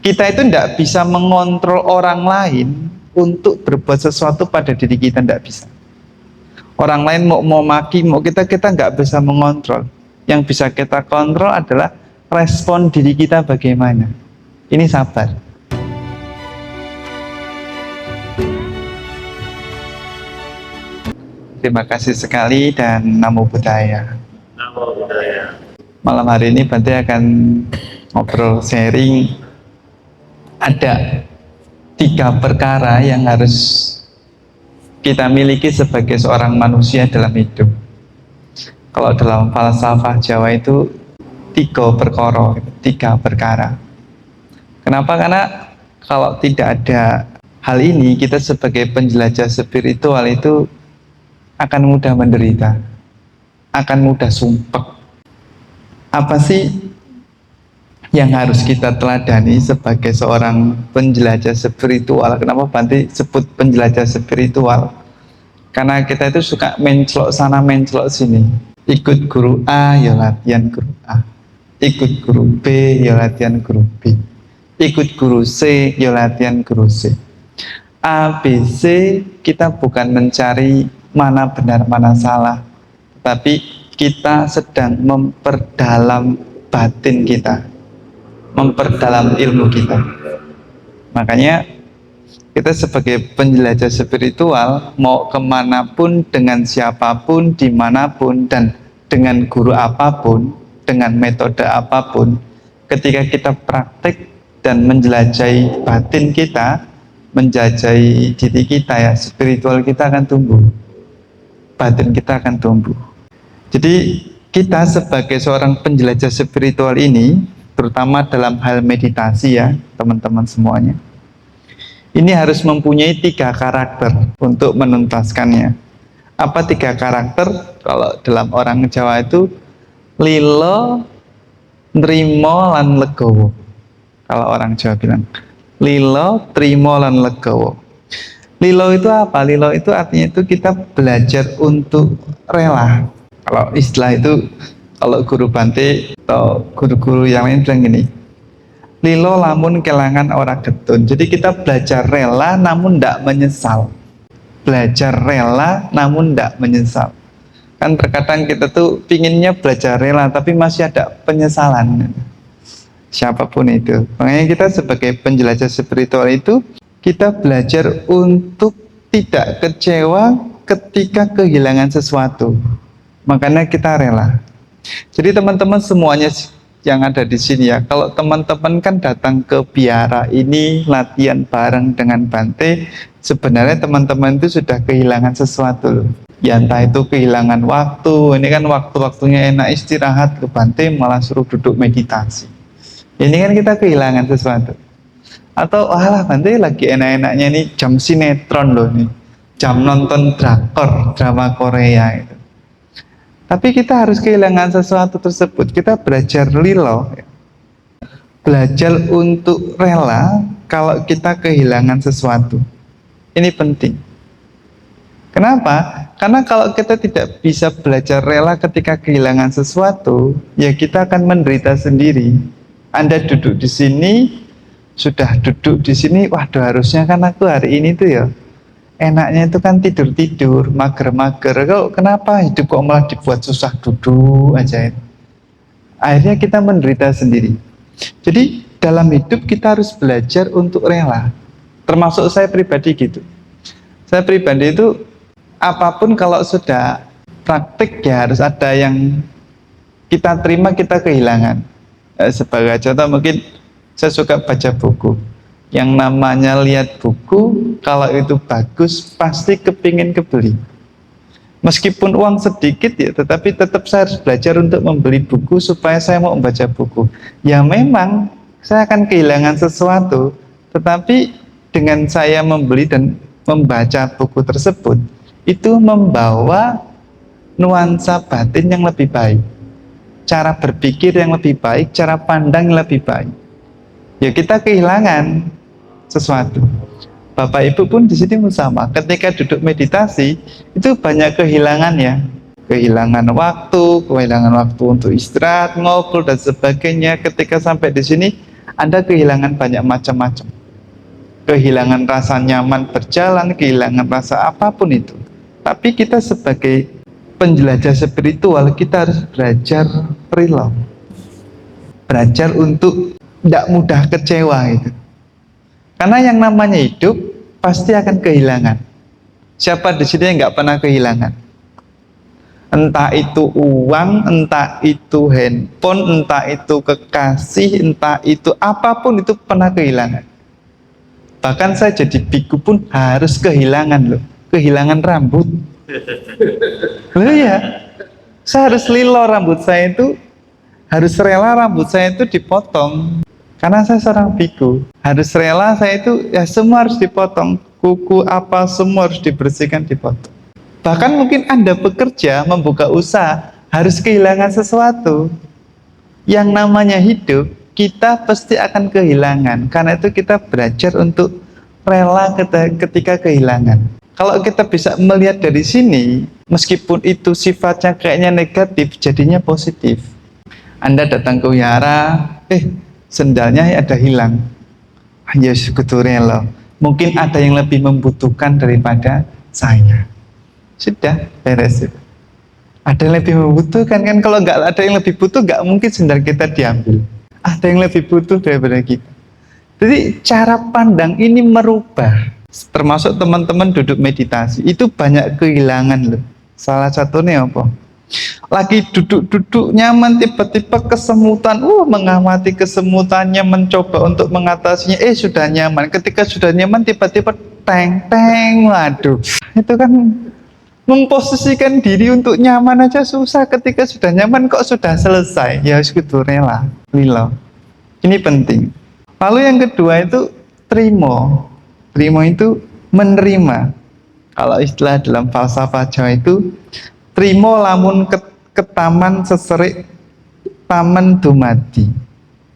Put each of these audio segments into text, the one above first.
Kita itu tidak bisa mengontrol orang lain untuk berbuat sesuatu pada diri kita, tidak bisa. Orang lain mau maki, mau kita nggak bisa mengontrol. Yang bisa kita kontrol adalah respon diri kita bagaimana. Ini sabar. Terima kasih sekali dan Namo Buddhaya. Namo Buddhaya. Malam hari ini Bante akan ngobrol sharing. Ada 3 perkara yang harus kita miliki sebagai seorang manusia dalam hidup. Kalau dalam falsafah Jawa itu 3 perkara. Kenapa? Karena kalau tidak ada hal ini, kita sebagai penjelajah spiritual itu akan mudah menderita, akan mudah sumpek. Apa sih yang harus kita teladani sebagai seorang penjelajah spiritual? Kenapa Bante sebut penjelajah spiritual? Karena kita itu suka mencelok sana mencelok sini. Ikut guru A ya latihan guru A, ikut guru B ya latihan guru B, ikut guru C ya latihan guru C. A, B, C kita bukan mencari mana benar mana salah, tapi kita sedang memperdalam batin kita, memperdalam ilmu kita. Makanya kita sebagai penjelajah spiritual mau kemanapun, dengan siapapun, dimanapun, dan dengan guru apapun, dengan metode apapun, ketika kita praktik dan menjelajahi batin kita, menjelajahi diri kita, ya spiritual kita akan tumbuh, batin kita akan tumbuh. Jadi kita sebagai seorang penjelajah spiritual ini, terutama dalam hal meditasi ya teman-teman semuanya, ini harus mempunyai 3 karakter untuk menuntaskannya. Apa 3 karakter? Kalau dalam orang Jawa itu lilo, nrimo, lan legowo. Kalau orang Jawa bilang lilo, trimo, lan legowo. Lilo itu apa? Lilo itu artinya itu kita belajar untuk rela. Kalau istilah itu, kalau guru Bante atau guru-guru yang lain bilang gini, lilo lamun kelangan ora getun. Jadi kita belajar rela namun tidak menyesal. Belajar rela namun tidak menyesal. Kan terkadang kita tuh pinginnya belajar rela tapi masih ada penyesalan. Siapapun itu. Makanya kita sebagai penjelajah spiritual itu, kita belajar untuk tidak kecewa ketika kehilangan sesuatu. Makanya kita rela. Jadi teman-teman semuanya yang ada di sini ya, kalau teman-teman kan datang ke biara ini latihan bareng dengan Bante, sebenarnya teman-teman itu sudah kehilangan sesuatu loh. Ya entah itu kehilangan waktu, ini kan waktu-waktunya enak istirahat, ke Bante malah suruh duduk meditasi. Ini kan kita kehilangan sesuatu. Atau alah Bante lagi enak-enaknya nih jam sinetron loh nih, jam nonton drakor, drama Korea itu. Tapi kita harus kehilangan sesuatu tersebut. Kita belajar lilo, belajar untuk rela kalau kita kehilangan sesuatu. Ini penting. Kenapa? Karena kalau kita tidak bisa belajar rela ketika kehilangan sesuatu, ya kita akan menderita sendiri. Anda duduk di sini, sudah duduk di sini, waduh harusnya kan aku hari ini tuh ya enaknya itu kan tidur-tidur, mager-mager. Kok kenapa hidup kok malah dibuat susah, duduk aja itu. Akhirnya kita menderita sendiri. Jadi dalam hidup kita harus belajar untuk rela. Termasuk saya pribadi gitu. Saya pribadi itu apapun kalau sudah praktik ya harus ada yang kita terima, kita kehilangan. Sebagai contoh mungkin saya suka baca buku. Yang namanya lihat buku, kalau itu bagus pasti kepingin kebeli. Meskipun uang sedikit ya, tetapi tetap saya harus belajar untuk membeli buku supaya saya mau membaca buku. Ya memang saya akan kehilangan sesuatu, tetapi dengan saya membeli dan membaca buku tersebut, itu membawa nuansa batin yang lebih baik, cara berpikir yang lebih baik, cara pandang yang lebih baik. Ya kita kehilangan sesuatu. Bapak Ibu pun di sini sama. Ketika duduk meditasi itu banyak kehilangan ya, kehilangan waktu untuk istirahat, ngobrol dan sebagainya. Ketika sampai di sini Anda kehilangan banyak macam-macam. Kehilangan rasa nyaman berjalan, kehilangan rasa apapun itu. Tapi kita sebagai penjelajah spiritual, kita harus belajar rela. Belajar untuk tidak mudah kecewa itu. Karena yang namanya hidup pasti akan kehilangan. Siapa di sini yang nggak pernah kehilangan? Entah itu uang, entah itu handphone, entah itu kekasih, entah itu apapun itu pernah kehilangan. Bahkan saya jadi biku pun harus kehilangan loh, kehilangan rambut. Loh ya, saya harus lilo rambut saya itu, harus rela rambut saya itu dipotong. Karena saya seorang biku, harus rela saya itu ya semua harus dipotong, kuku apa semua harus dibersihkan, dipotong. Bahkan mungkin Anda bekerja, membuka usaha, harus kehilangan sesuatu. Yang namanya hidup, kita pasti akan kehilangan. Karena itu kita belajar untuk rela ketika kehilangan. Kalau kita bisa melihat dari sini, meskipun itu sifatnya kayaknya negatif, jadinya positif. Anda datang ke wihara, sendalnya ada hilang. Ya kudu rela. Mungkin ada yang lebih membutuhkan daripada saya. Sudah beres itu. Ada yang lebih membutuhkan kan, kalau nggak ada yang lebih butuh nggak mungkin sendal kita diambil. Ada yang lebih butuh daripada kita. Jadi cara pandang ini merubah. Termasuk teman-teman duduk meditasi itu banyak kehilangan loh. Salah satunya apa? Lagi duduk-duduk nyaman, tiba-tiba kesemutan. Mengamati kesemutannya, mencoba untuk mengatasinya. Sudah nyaman. Ketika sudah nyaman, tiba-tiba teng, waduh. Itu kan memposisikan diri untuk nyaman aja susah. Ketika sudah nyaman kok sudah selesai. Ya harus kudu rela, lilo. Ini penting. Lalu yang kedua itu trimo. Trimo itu menerima. Kalau istilah dalam falsafah Jawa itu trimo lamun ketaman seserik taman dumadi.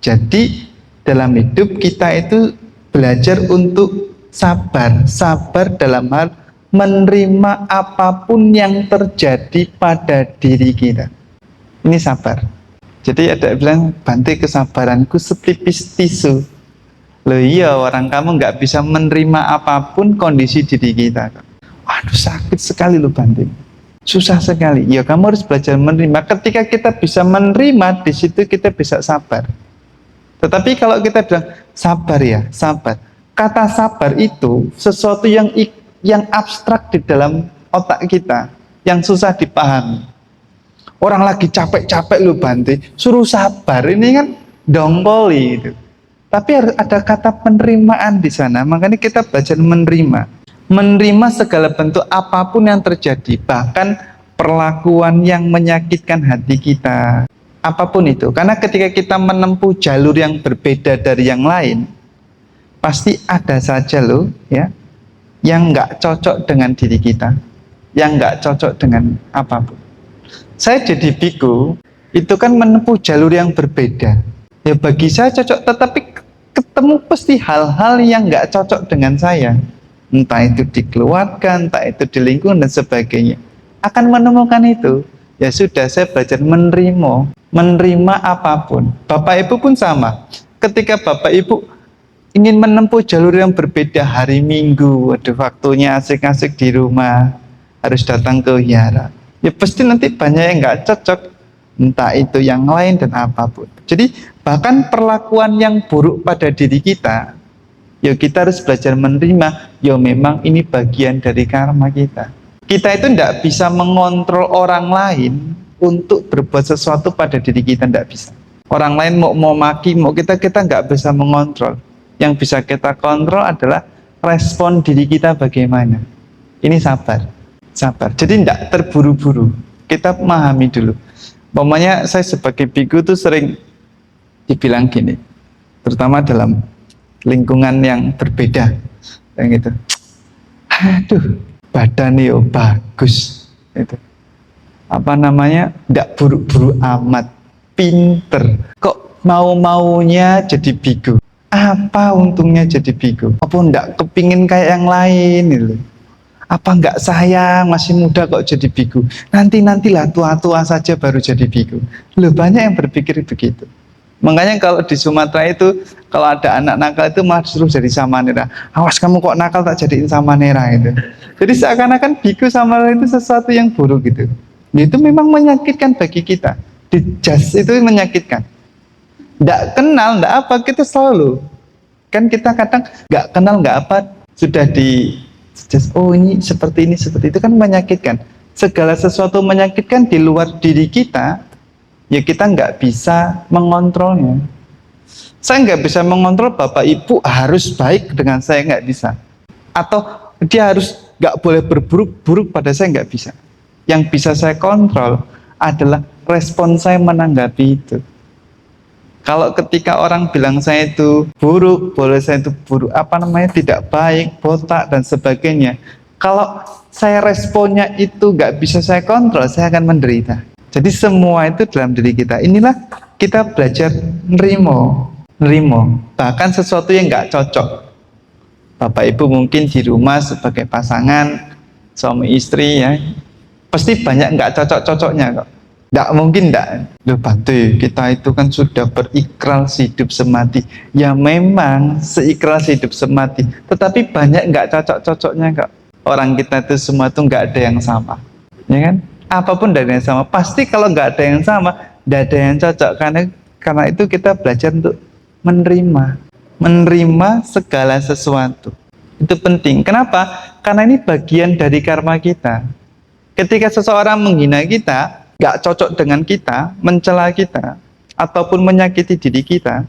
Jadi dalam hidup kita itu belajar untuk sabar. Sabar dalam hal menerima apapun yang terjadi pada diri kita. Ini sabar. Jadi ada yang bilang, Bante, kesabaranku setipis tisu. Loh iya, orang kamu nggak bisa menerima apapun kondisi diri kita. Waduh, sakit sekali loh Bante. Susah sekali. Ya kamu harus belajar menerima. Ketika kita bisa menerima, di situ kita bisa sabar. Tetapi kalau kita bilang sabar ya, sabar. Kata sabar itu sesuatu yang abstrak di dalam otak kita, yang susah dipahami. Orang lagi capek-capek loh Bante, suruh sabar, ini kan dongkoli itu. Tapi harus ada kata penerimaan di sana. Makanya kita belajar menerima. Menerima segala bentuk apapun yang terjadi, bahkan perlakuan yang menyakitkan hati kita. Apapun itu. Karena ketika kita menempuh jalur yang berbeda dari yang lain, pasti ada saja loh ya, yang nggak cocok dengan diri kita, yang nggak cocok dengan apapun. Saya jadi biku, itu kan menempuh jalur yang berbeda. Ya bagi saya cocok, tetapi ketemu pasti hal-hal yang nggak cocok dengan saya. Entah itu di keluarga, entah itu di lingkungan dan sebagainya. Akan menemukan itu. Ya sudah, saya belajar menerima apapun. Bapak Ibu pun sama. Ketika Bapak Ibu ingin menempuh jalur yang berbeda hari Minggu, waduh waktunya asik-asik di rumah, harus datang ke wihara. Ya pasti nanti banyak yang nggak cocok, entah itu yang lain dan apapun. Jadi bahkan perlakuan yang buruk pada diri kita, ya kita harus belajar menerima. Ya memang ini bagian dari karma kita. Kita itu tidak bisa mengontrol orang lain untuk berbuat sesuatu pada diri kita, tidak bisa. Orang lain mau maki, mau kita nggak bisa mengontrol. Yang bisa kita kontrol adalah respon diri kita bagaimana. Ini sabar. Jadi tidak terburu-buru. Kita memahami dulu. Umpamanya saya sebagai biku itu sering dibilang gini, terutama dalam lingkungan yang berbeda, yang gitu. Aduh, badan yo bagus, itu. Apa namanya? Tidak buru-buru amat, pinter. Kok mau-maunya jadi biku? Apa untungnya jadi biku? Apa enggak kepingin kayak yang lain gitu? Apa enggak sayang masih muda kok jadi biku? Nantilah tua-tua saja baru jadi biku. Loh banyak yang berpikir begitu. Makanya kalau di Sumatera itu, kalau ada anak nakal itu malah disuruh jadi samanera. Awas kamu kok nakal tak jadiin samanera itu. Jadi seakan-akan biku samanera itu sesuatu yang buruk gitu. Itu memang menyakitkan bagi kita. Dijudge itu menyakitkan. Nggak kenal, nggak apa, kita selalu. Kan kita kadang nggak kenal, nggak apa, sudah di just, oh ini, seperti itu kan menyakitkan. Segala sesuatu menyakitkan di luar diri kita, ya kita nggak bisa mengontrolnya. Saya nggak bisa mengontrol bapak ibu harus baik dengan saya, nggak bisa. Atau dia harus nggak boleh berburuk-buruk pada saya, nggak bisa. Yang bisa saya kontrol adalah respon saya menanggapi itu. Kalau ketika orang bilang saya itu buruk, boleh saya itu buruk, tidak baik, botak dan sebagainya. Kalau saya responnya itu nggak bisa saya kontrol, saya akan menderita. Jadi semua itu dalam diri kita. Inilah kita belajar nerimo. Bahkan sesuatu yang nggak cocok. Bapak ibu mungkin di rumah sebagai pasangan, suami istri ya, pasti banyak nggak cocok-cocoknya kok. Nggak mungkin nggak. Loh Bante, kita itu kan sudah berikrar hidup semati. Ya memang seikrar hidup semati. Tetapi banyak nggak cocok-cocoknya kok. Orang kita itu semua itu nggak ada yang sama. Ya kan? Apapun dari yang sama, pasti kalau nggak ada yang sama, nggak ada yang cocok. Karena itu kita belajar untuk menerima segala sesuatu. Itu penting. Kenapa? Karena ini bagian dari karma kita. Ketika seseorang menghina kita, nggak cocok dengan kita, mencela kita, ataupun menyakiti diri kita,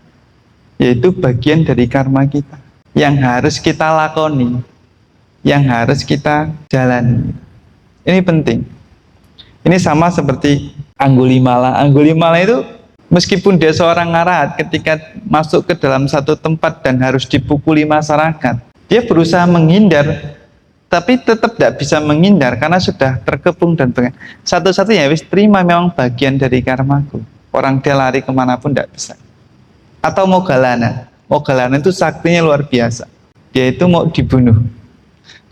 yaitu bagian dari karma kita yang harus kita lakoni, yang harus kita jalani. Ini penting. Ini sama seperti Anggulimala. Anggulimala itu meskipun dia seorang arahat, ketika masuk ke dalam satu tempat dan harus dipukuli masyarakat, dia berusaha menghindar, tapi tetap tidak bisa menghindar karena sudah terkepung dan pengen. Satu-satunya wis terima, memang bagian dari karmaku. Orang dia lari kemanapun tidak bisa. Atau Moggallana. Moggallana itu saktinya luar biasa. Dia itu mau dibunuh.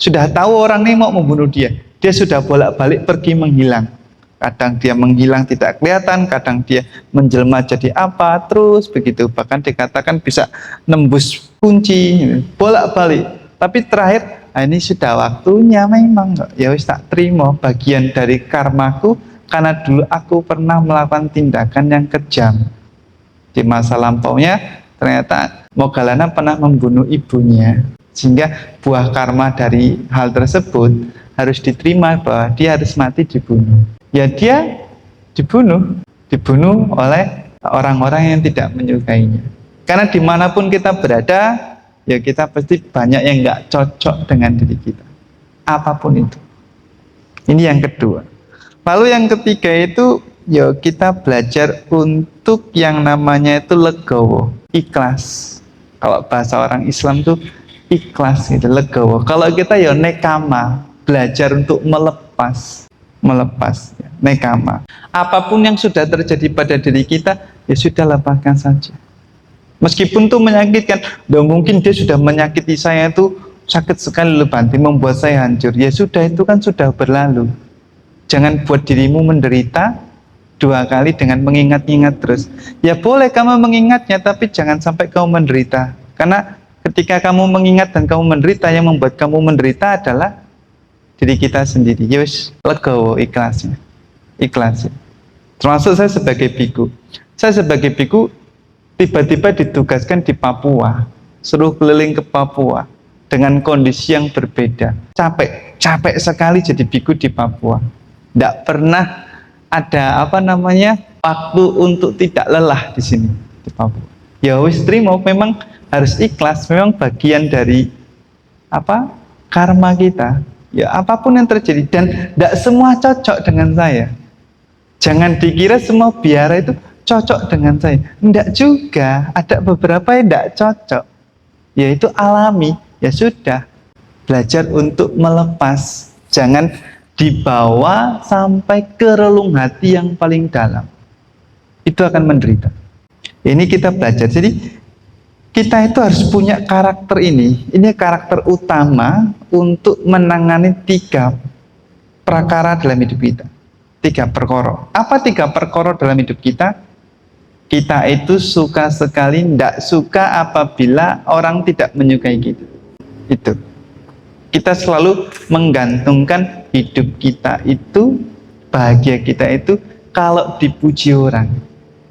Sudah tahu orang ini mau membunuh dia. Dia sudah bolak-balik pergi menghilang. Kadang dia menghilang tidak kelihatan, kadang dia menjelma jadi apa, terus begitu. Bahkan dikatakan bisa nembus kunci, bolak-balik. Tapi terakhir, ini sudah waktunya memang. Ya wis tak terima bagian dari karmaku, karena dulu aku pernah melakukan tindakan yang kejam. Di masa lampaunya, ternyata Moggallana pernah membunuh ibunya. Sehingga buah karma dari hal tersebut harus diterima, bahwa dia harus mati dibunuh. Ya dia dibunuh oleh orang-orang yang tidak menyukainya. Karena dimanapun kita berada, ya kita pasti banyak yang nggak cocok dengan diri kita. Apapun itu. Ini yang kedua. Lalu yang ketiga itu, ya kita belajar untuk yang namanya itu legowo, ikhlas. Kalau bahasa orang Islam tuh ikhlas gitu, legowo. Kalau kita ya nekama, belajar untuk melepas ya, nekama. Apapun yang sudah terjadi pada diri kita, ya sudah lepaskan saja. Meskipun itu menyakitkan, dan mungkin dia sudah menyakiti saya itu sakit sekali loh Bante, membuat saya hancur. Ya sudah, itu kan sudah berlalu. Jangan buat dirimu menderita dua kali dengan mengingat-ingat terus. Ya boleh kamu mengingatnya, tapi jangan sampai kamu menderita. Karena ketika kamu mengingat dan kamu menderita, yang membuat kamu menderita adalah diri kita sendiri. Yus, legowo, ikhlasin. Termasuk saya sebagai biku. Saya sebagai biku tiba-tiba ditugaskan di Papua, suruh keliling ke Papua dengan kondisi yang berbeda. Capek sekali jadi biku di Papua. Tidak pernah ada waktu untuk tidak lelah di sini di Papua. Ya wis terima, memang harus ikhlas, memang bagian dari karma kita. Ya apapun yang terjadi, dan tidak semua cocok dengan saya. Jangan dikira semua biara itu cocok dengan saya. Tidak juga, ada beberapa yang tidak cocok. Ya itu alami. Ya sudah, belajar untuk melepas. Jangan dibawa sampai ke relung hati yang paling dalam. Itu akan menderita. Ini kita belajar. Jadi kita itu harus punya karakter ini. Ini karakter utama untuk menangani 3 perkara dalam hidup kita. 3 perkara. Apa 3 perkara dalam hidup kita? Kita itu suka sekali, tidak suka apabila orang tidak menyukai kita. Itu. Kita selalu menggantungkan hidup kita itu, bahagia kita itu kalau dipuji orang.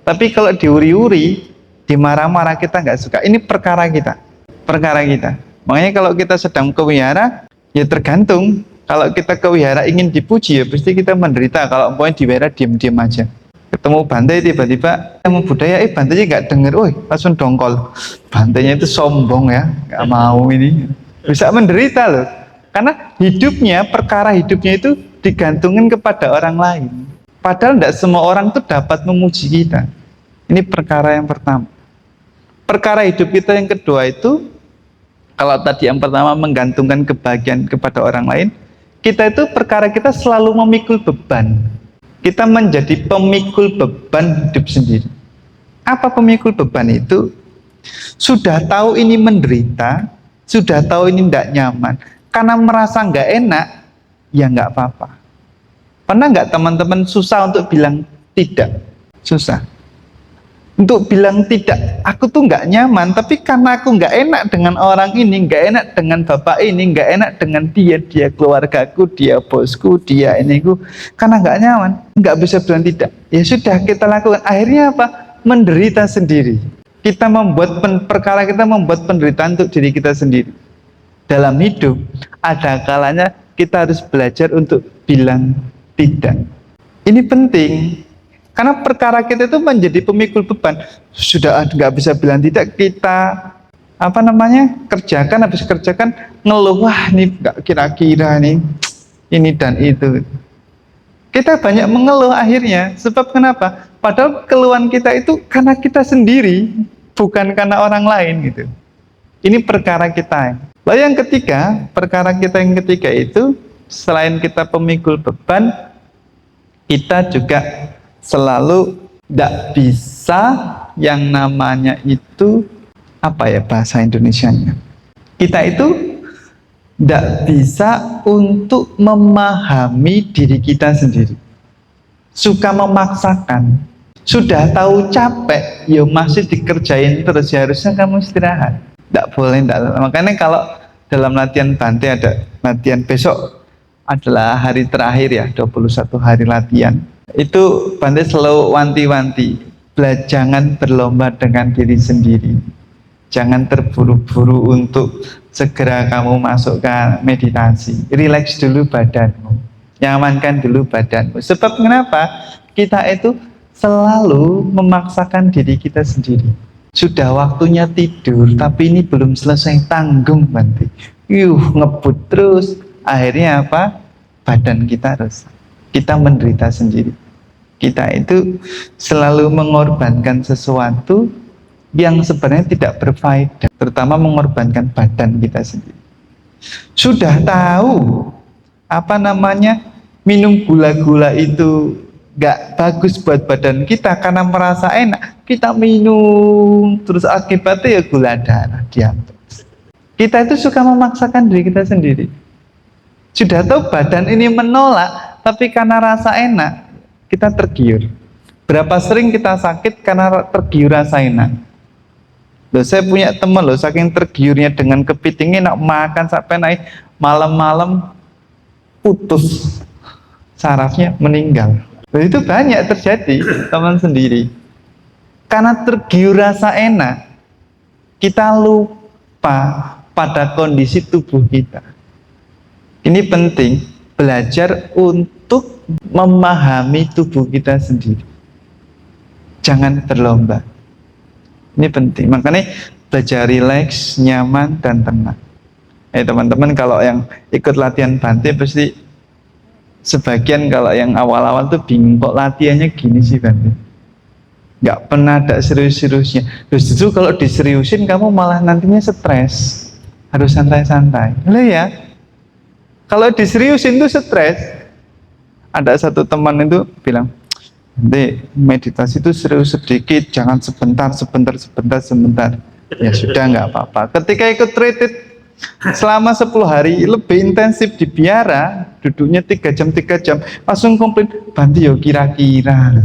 Tapi kalau diuri-uri, dimarah-marah, kita nggak suka. Ini perkara kita. Perkara kita. Makanya kalau kita sedang kewihara, ya tergantung. Kalau kita kewihara ingin dipuji, ya pasti kita menderita. Kalau umpamanya diwihara diam-diam aja. Ketemu bantai tiba-tiba yang budaya, bantainya nggak denger, langsung dongkol. Bantainya itu sombong ya, nggak mau ini. Bisa menderita loh. Karena hidupnya, perkara hidupnya itu digantungin kepada orang lain. Padahal tidak semua orang itu dapat memuji kita. Ini perkara yang pertama. Perkara hidup kita yang kedua itu, kalau tadi yang pertama menggantungkan kebahagiaan kepada orang lain, kita itu perkara kita selalu memikul beban. Kita menjadi pemikul beban hidup sendiri. Apa pemikul beban itu? Sudah tahu ini menderita, sudah tahu ini tidak nyaman, karena merasa nggak enak, ya nggak apa-apa. Pernah nggak teman-teman susah untuk bilang tidak? Susah. Untuk bilang tidak, aku tuh nggak nyaman, tapi karena aku nggak enak dengan orang ini, nggak enak dengan bapak ini, nggak enak dengan dia keluargaku, dia bosku, dia iniku, karena nggak nyaman, nggak bisa bilang tidak. Ya sudah, kita lakukan. Akhirnya apa? Menderita sendiri. Kita membuat perkara kita membuat penderitaan untuk diri kita sendiri. Dalam hidup, ada kalanya kita harus belajar untuk bilang tidak. Ini penting. Karena perkara kita itu menjadi pemikul beban. Sudah nggak bisa bilang tidak, kita kerjakan, habis kerjakan ngeluh, wah ini nggak kira-kira nih ini dan itu. Kita banyak mengeluh akhirnya. Sebab kenapa? Padahal keluhan kita itu karena kita sendiri, bukan karena orang lain gitu. Ini perkara kita. Lalu yang ketiga, perkara kita yang ketiga itu, selain kita pemikul beban, kita juga selalu tidak bisa yang namanya itu, apa ya bahasa Indonesianya, kita itu tidak bisa untuk memahami diri kita sendiri, suka memaksakan. Sudah tahu capek, ya masih dikerjain terus, ya harusnya kamu istirahat. Tidak boleh, tidak. Makanya kalau dalam latihan Bante ada latihan, besok adalah hari terakhir ya, 21 hari latihan. Itu Bante selalu wanti-wanti, jangan berlomba dengan diri sendiri. Jangan terburu-buru untuk segera kamu masuk ke meditasi. Relax dulu badanmu, nyamankan dulu badanmu. Sebab kenapa? Kita itu selalu memaksakan diri kita sendiri. Sudah waktunya tidur, tapi ini belum selesai, tanggung Bante. Ngebut terus. Akhirnya apa? Badan kita rusak. Kita menderita sendiri. Kita itu selalu mengorbankan sesuatu yang sebenarnya tidak berfaedah, terutama mengorbankan badan kita sendiri. Sudah tahu minum gula-gula itu gak bagus buat badan kita, karena merasa enak kita minum terus, akibatnya ya gula darah diatur. Kita itu suka memaksakan diri kita sendiri. Sudah tahu badan ini menolak, tapi karena rasa enak kita tergiur. Berapa sering kita sakit karena tergiur rasa enak. Loh, saya punya teman loh, saking tergiurnya dengan kepiting enak, makan sampai naik malam-malam putus sarafnya, meninggal. Loh, itu banyak terjadi teman sendiri. Karena tergiur rasa enak, kita lupa pada kondisi tubuh kita. Ini penting, belajar untuk memahami tubuh kita sendiri. Jangan berlomba. Ini penting. Makanya belajar rileks, nyaman, dan tenang. Teman-teman kalau yang ikut latihan Bante pasti sebagian kalau yang awal-awal tuh bingung, kok latihannya gini sih Bante. Nggak pernah ada serius-seriusnya. Terus justru kalau diseriusin kamu malah nantinya stres. Harus santai-santai. Loh ya. Kalau diseriusin tuh stres. Ada satu teman itu bilang, nanti meditasi itu serius sedikit, jangan sebentar. Ya sudah, nggak apa-apa. Ketika ikut retreat selama 10 hari lebih intensif di biara, duduknya 3 jam, langsung komplain, Bante yo kira-kira.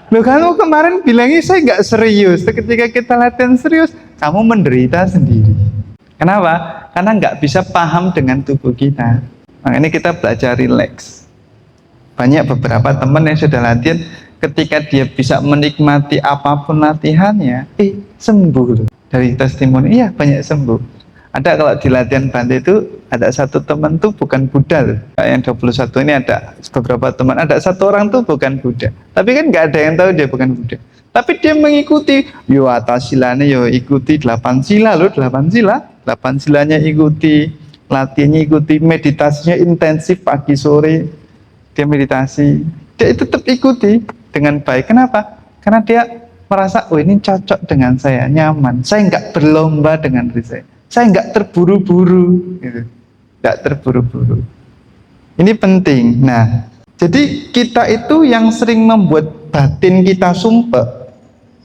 Loh, kamu kemarin bilangnya saya nggak serius. Ketika kita latihan serius, kamu menderita sendiri. Kenapa? Karena nggak bisa paham dengan tubuh kita. Makanya kita belajar rileks. Banyak beberapa teman yang sudah latihan, ketika dia bisa menikmati apapun latihannya, sembuh. Dari testimoni, iya banyak sembuh. Ada kalau di latihan Bante itu, ada satu teman tuh bukan Buddha loh. Yang 21 ini ada beberapa teman, ada satu orang tuh bukan Buddha. Tapi kan nggak ada yang tahu dia bukan Buddha. Tapi dia mengikuti, yo atas silanya yo ikuti 8 sila loh, 8 sila. 8 silanya ikuti, latihannya ikuti, meditasinya intensif pagi sore. Dia meditasi, dia tetap ikuti dengan baik. Kenapa? Karena dia merasa, oh ini cocok dengan saya, nyaman. Saya nggak berlomba dengan diri saya nggak terburu-buru, gitu. Nggak terburu-buru. Ini penting. Nah, jadi kita itu yang sering membuat batin kita sumpek,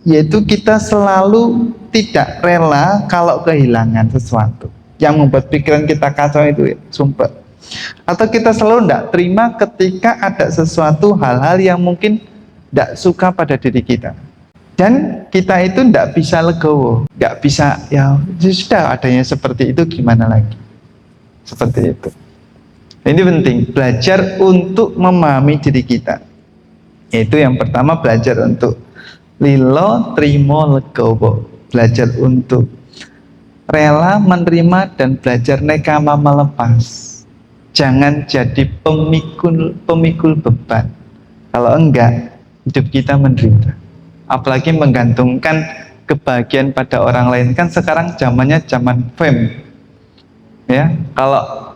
yaitu kita selalu tidak rela kalau kehilangan sesuatu. Yang membuat pikiran kita kacau itu sumpek. Atau kita selalu tidak terima ketika ada sesuatu hal-hal yang mungkin tidak suka pada diri kita. Dan kita itu tidak bisa legowo, nggak bisa, ya sudah adanya seperti itu, gimana lagi, seperti itu. Ini penting, belajar untuk memahami diri kita. Itu yang pertama, belajar untuk lilo, trimo, legowo. Belajar untuk rela menerima dan belajar nekama melepas. Jangan jadi pemikul beban. Kalau enggak, hidup kita menderita. Apalagi menggantungkan kebahagiaan pada orang lain. Kan sekarang zamannya zaman fame, ya. Kalau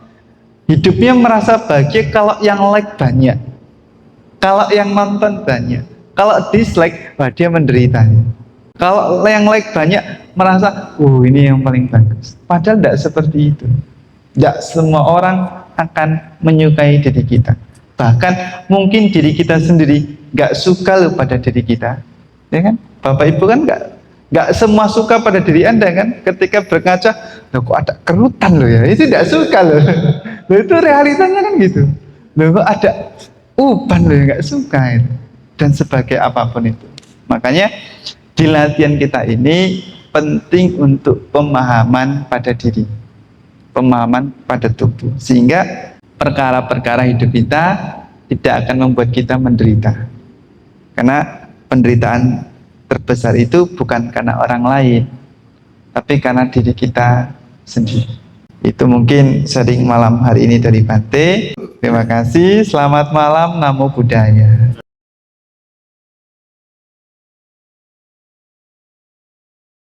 hidupnya merasa bahagia kalau yang like banyak, kalau yang nonton banyak, kalau dislike, wah dia menderita. Kalau yang like banyak, merasa, ini yang paling bagus. Padahal tidak seperti itu. Tidak semua orang akan menyukai diri kita. Bahkan mungkin diri kita sendiri nggak suka loh pada diri kita. Ya kan, Bapak Ibu kan nggak semua suka pada diri Anda kan. Ketika berkaca, loh kok ada kerutan loh ya, itu tidak suka loh. Loh itu realitanya kan gitu. Loh kok ada uban loh, nggak suka itu. Dan sebagai apapun itu. Makanya di latihan kita ini penting untuk pemahaman pada diri, pemahaman pada tubuh, sehingga perkara-perkara hidup kita tidak akan membuat kita menderita. Karena penderitaan terbesar itu bukan karena orang lain, tapi karena diri kita sendiri. Itu mungkin sharing malam hari ini dari Bante. Terima kasih, selamat malam, Namo Buddhaya.